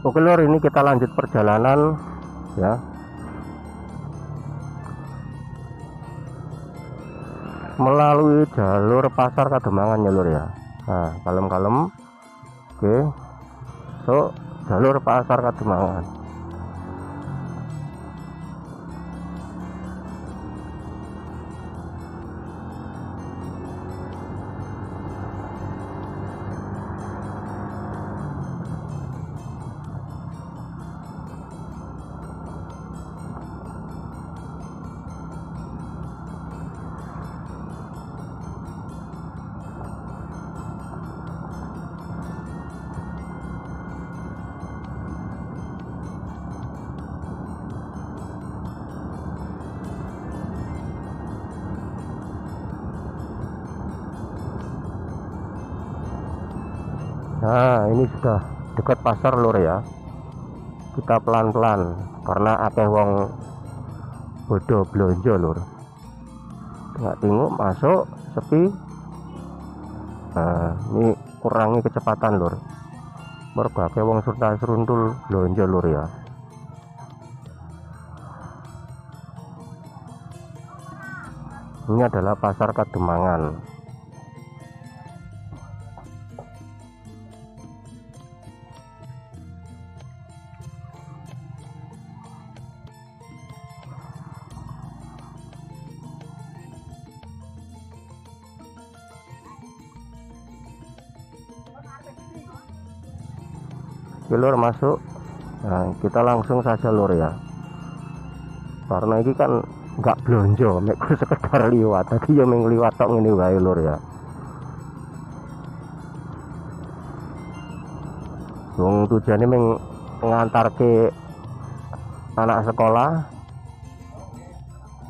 Oke lur, ini kita lanjut perjalanan ya, melalui jalur pasar Kademangan ya lur ya. Nah, kalem-kalem. Oke, so jalur pasar Kademangan. Nah, ini sudah dekat pasar lur ya. Kita pelan-pelan karena akeh wong bodoh blonjo lur. Nggak tengok masuk sepi. Nah, ini kurangi kecepatan lur. Mergo akeh wong seruntul blonjo lur ya. Ini adalah pasar Kademangan. Lur masuk. Nah, kita langsung saja lur ya, karena ini kan nggak blonjo, mek sekedar liwat. Tadi ya meng liwat tok ngene wae lur ya. Wong tujuane meng ngantarke anak sekolah.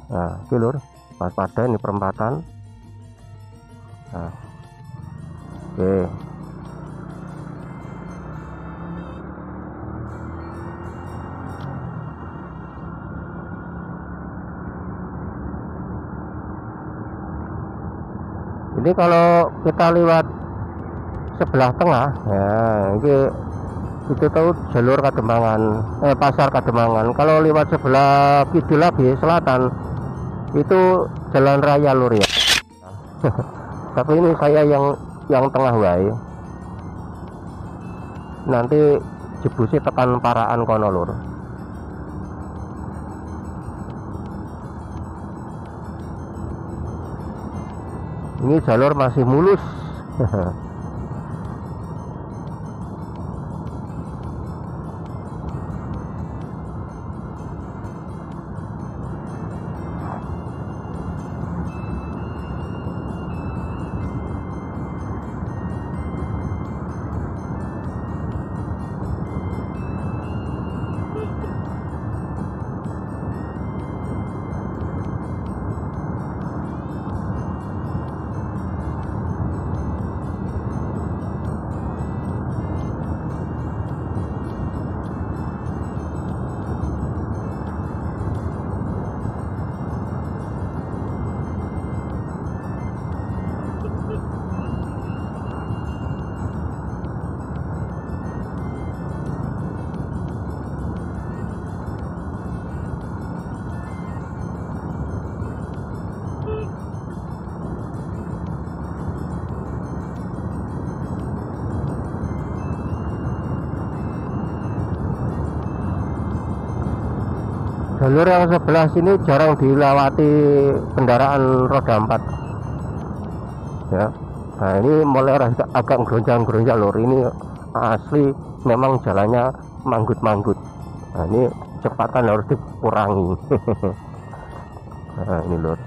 Nah, iki lur, pas pada ini perempatan. Nah, oke. Ini kalau kita lewat sebelah tengah ya, itu tahu jalur Kademangan, pasar Kademangan. Kalau lewat sebelah kidul lagi selatan itu jalan raya lur ya. Tapi ini saya yang tengah wae. Nanti jebusi tekan Paraan kono lur. Ini jalur masih mulus. Jalur yang sebelah sini jarang dilewati kendaraan roda 4 ya. Nah, ini mulai agak geronjang-geronjang lur. Ini asli memang jalannya manggut-manggut. Nah, ini kecepatan harus dikurangi. Nah, ini lur,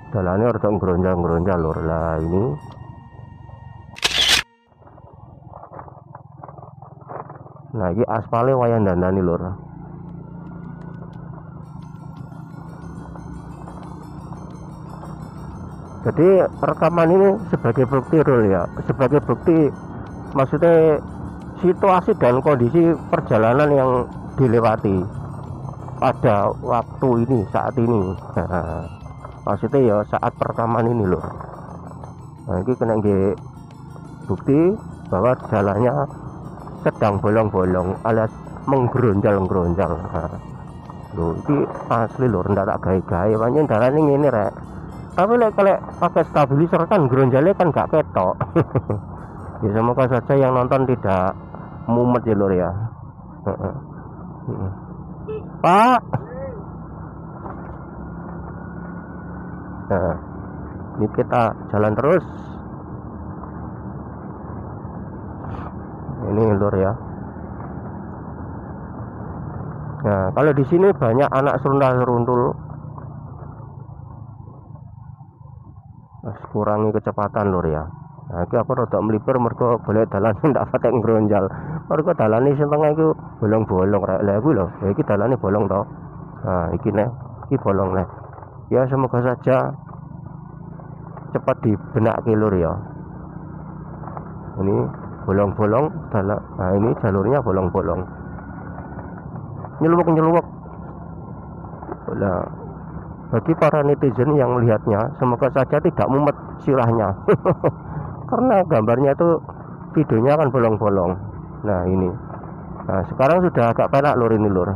jalannya harus geronjang-geronjang lur. Lah ini lagi aspalnya wayan dandani lur. Jadi rekaman ini sebagai bukti lur ya, sebagai bukti maksudnya situasi dan kondisi perjalanan yang dilewati pada waktu ini, saat ini. Nah, maksudnya ya saat perekaman ini lur. Nah, ini kena bukti bahwa jalannya sedang bolong-bolong alias menggeronjal-geronjal. Nah, lho iki asli lho, ndak tak gawe-gawe pancen dalane ngene rek. Tapi lek kalau pakai stabilizer kan geronjalnya kan gak ketok. Ya semoga saja yang nonton tidak mumet ya lur ya. Pak. Nah, ini kita jalan terus. Ini lur ya. Nah, kalau di sini banyak anak seruntul. Kurangi kecepatan lur ya. Nah, iki aku rada mlipir mergo golek dalan ndak patek ngronjal. Mergo dalane sing tengah iku bolong-bolong rek. Lah kuwi lho, iki dalane bolong to. Nah, iki nek iki bolong nek. Ya semoga saja cepat dibenakke lur ya. Ini bolong-bolong dalam. Nah, ini jalurnya bolong-bolong. Nyeluwuk. Lah, bagi para netizen yang melihatnya, semoga saja tidak mumet sirahnya. Karena gambarnya itu videonya kan bolong-bolong. Nah ini. Nah sekarang sudah agak penak lur ini lur.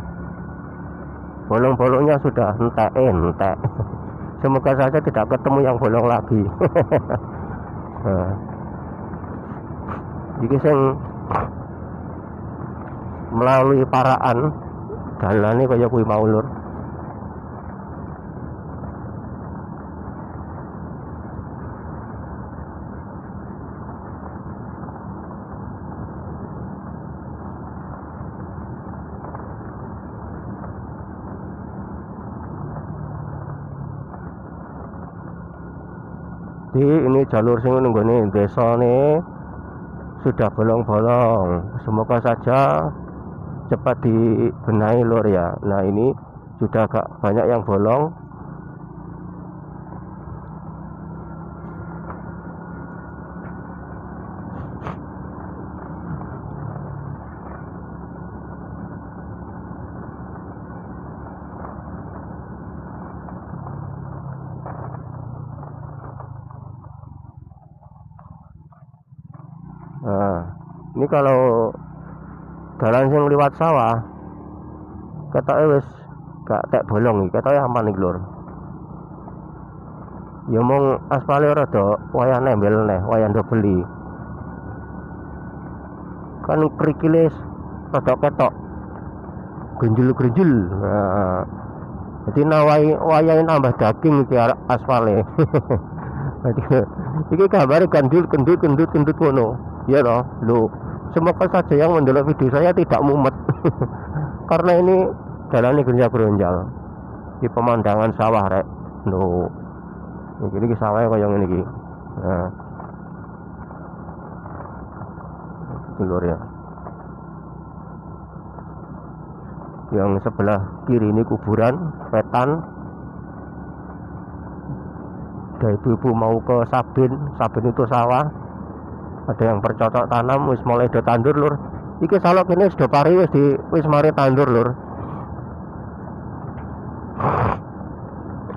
Bolong-bolongnya sudah entek. Semoga saja tidak ketemu yang bolong lagi. Nah, iki sing melalui paraan dalane kaya kuwi mau lur. Ini jalur sing nggone desa nih sudah bolong-bolong. Semoga saja cepat dibenahi lur ya. Nah ini sudah agak banyak yang bolong. Nah, ini kalau jalan sing liwat sawah, ketoke wis gak tek bolong iki, ketoke aman iki lur. Ya mung aspale rada wayah nembel neh, wayah ndobeli. Kan krikile rada ketok. Genjul-genjul. Nah, jadi wayahe nambah daging iki aspale. Iki gambare gendut ngono. Ya toh, lo semoga saja yang mendelok video saya tidak mumet. Karena ini jalannya geronjal. Di pemandangan sawah rek. Lo ini sawahnya kayak ngene iki. Nah. Lur ya. Yang sebelah kiri ini kuburan Wetan. Ada ibu-ibu mau ke Sabin itu sawah. Ada yang bercocok tanam wis mulai do tandur lur. Iki salok ini sudah pari wis mari tandur lur.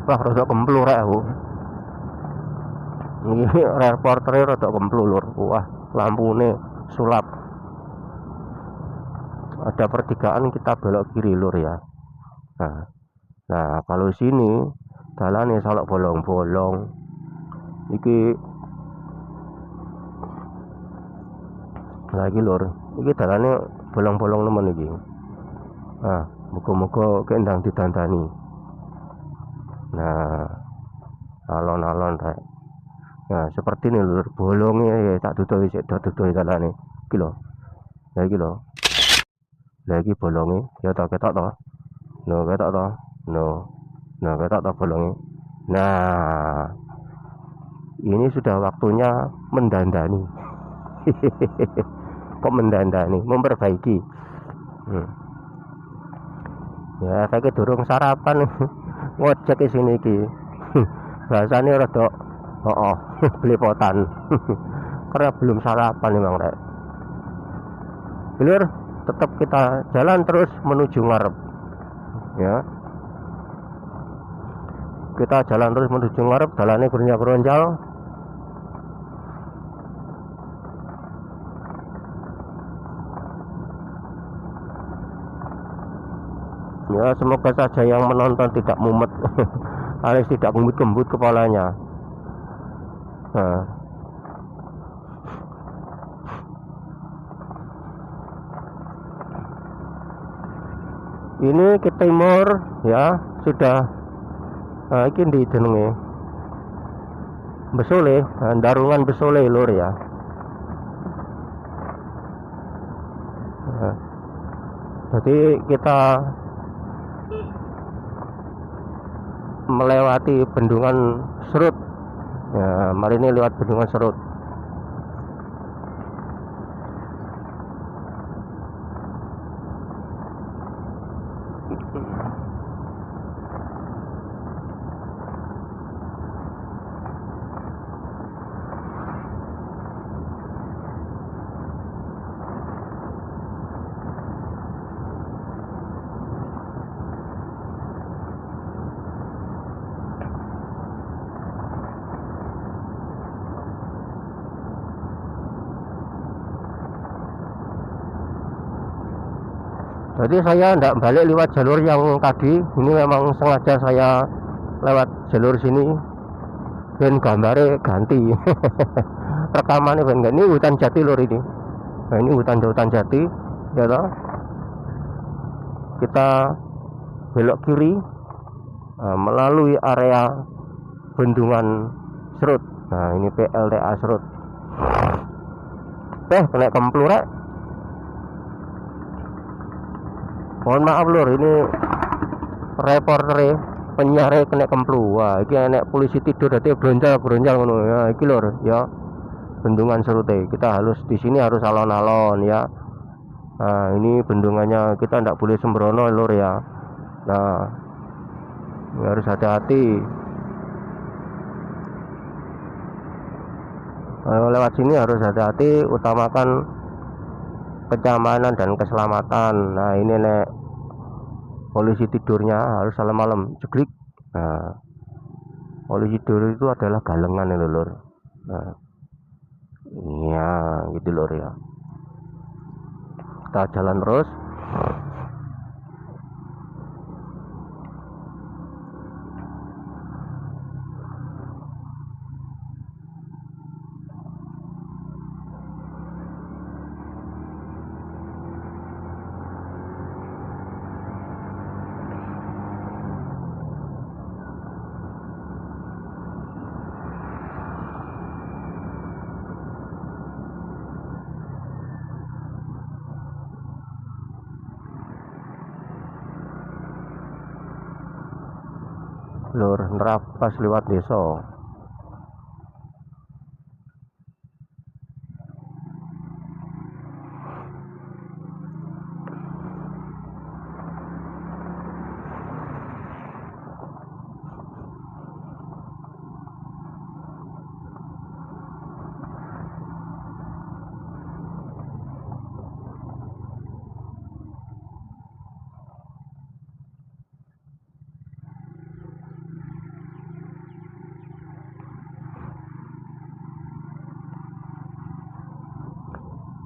Wah rada kemplu rek aku. Ini reportere rada kemplu lur. Wah lampune sulap. Ada pertigaan kita belok kiri lur ya. Nah kalau sini jalannya salok bolong-bolong. Iki lagi lur, iki dalane bolong-bolong nemen iki. Nah, muga-muga kendang didandani. Nah, alon-alon rek. Nah, seperti ini lur, bolongnya ya tak tutupi sik, tak tutupi dalane. Iki lho. Lah iki lho. Lah iki bolonge ya tak ketok to. No, ketok to. No. Nah, ketok to bolonge. Nah, ini sudah waktunya mendandani. Kok mendandani, memperbaiki. Ya saya durung sarapan ngojek di sini iki. Bahasane rada belepotan. Karena belum sarapan memang rek. Lur, tetap kita jalan terus menuju ngarep. Ya. Kita jalan terus menuju ngarep, dalane geronjal-geronjal. Ya semoga saja yang menonton tidak mumet alias tidak kembut-kembut kepalanya. Nah, ini ke timur ya sudah. Nah, ini di jenenge Besole, Darungan Besole lur ya. Nah, jadi kita melewati bendungan Serut ya, mari ini lewat bendungan Serut. Jadi saya tidak balik lewat jalur yang tadi, ini memang sengaja saya lewat jalur sini dan gambarnya ganti. Rekamannya ben ini hutan jati lur ini. Nah, ini hutan jati ya toh. Kita belok kiri melalui area bendungan Serut. Nah, ini PLTA Serut. Kena kemplu rek. Mohon maaf lur, ini reporter penyiar kena kemplu. Wah, iki enek polisi tidur dadi bronjal ngono ya. Iki lur ya. Bendungan Serut. Kita harus di sini harus alon-alon ya. Nah, ini bendungannya, kita tidak boleh sembrono lur ya. Nah, ini harus hati-hati. Lewat sini harus hati-hati, utamakan kenyamanan dan keselamatan. Nah, ini nek polisi tidurnya harus malam-malam jeglik. Nah, polisi tidur itu adalah galengan ini lur. Nah, iya gitu lur ya. Kita jalan terus. Lur nerapas lewat desa.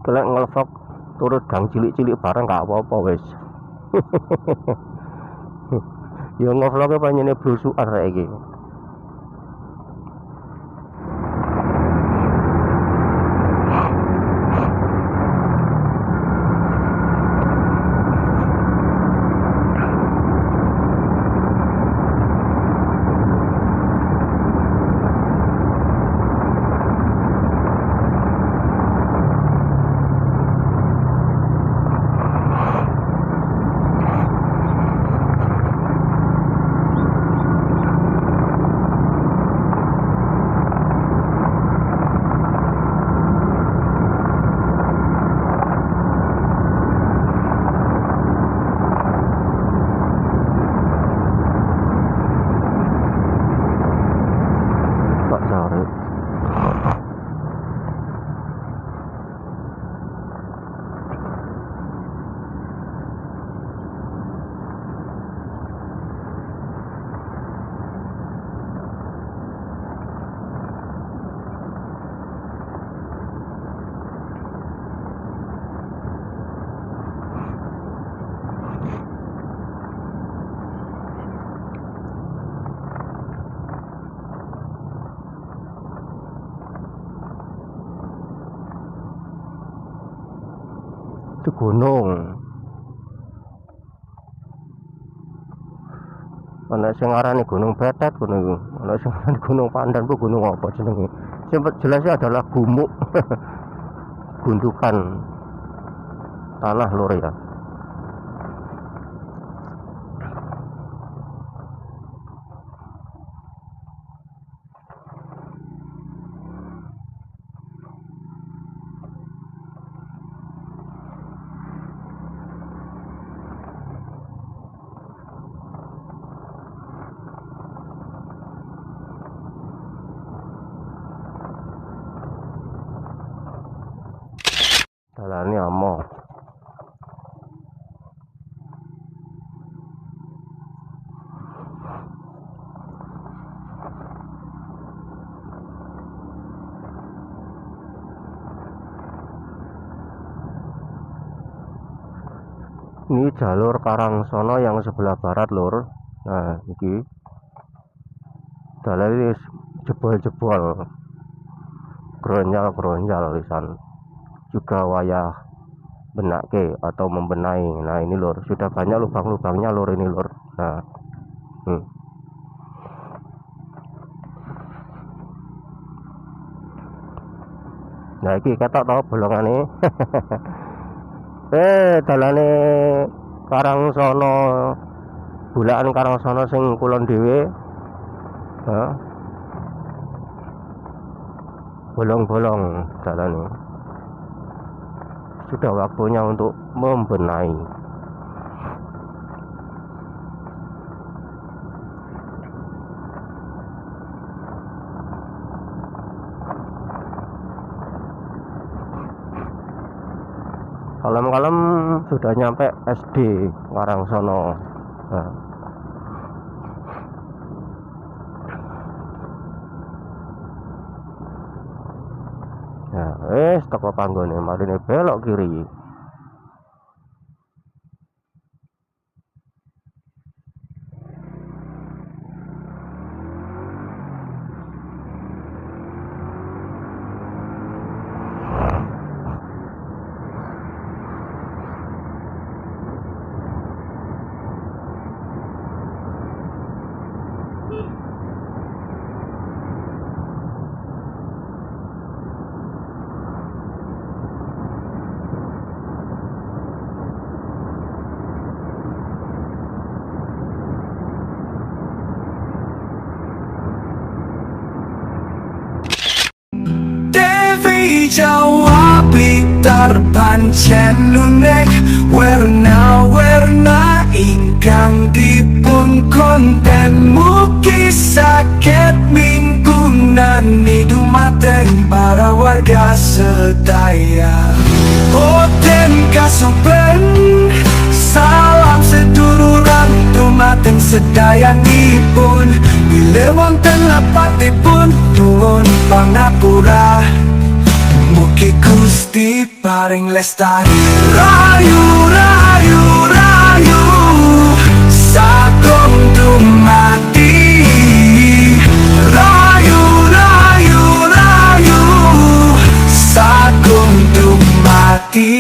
Kelek ngelvlog turut gang cilik-cilik bareng gak apa-apa wis. Ya ngevlognya panjene blusukan saiki. Itu gunung. Ana sing ngarani Gunung Betet ngono iku. Ana sing ngarani Gunung Pandan ku gunung apa jenenge? Sing jelasnya adalah gumuk. Gundukan tanah lur ya. Dalane amo. Ini jalur Karangsono yang sebelah barat lur. Nah iki dalane jebol-jebol, gronjal-gronjal lisan. Juga wayah benake atau membenahi. Nah ini lur, sudah banyak lubang-lubangnya lur ini lur. Nah nah iki ketok tau bolongane. Dalane Karangsono, bulaan Karangsono sing kulon dhewe. Bolong-bolong dalane. Sudah waktunya untuk membenahi. Kalem-kalem sudah nyampe SD Karangsono. Nah, toko panggone marine belok kiri. Jawabi terpancen lunek warna-warna ingkang dipun konten mugi sakit minggunan dumateng para warga sedaya. Boten kasopen salam seduluran dumateng sedayanipun, bila wonten lapatipun nuwun pangapura. Mugi Gusti paring lestari. Rayu, rayu, rayu, sakum dumati. Rayu, rayu, rayu, sakum dumati.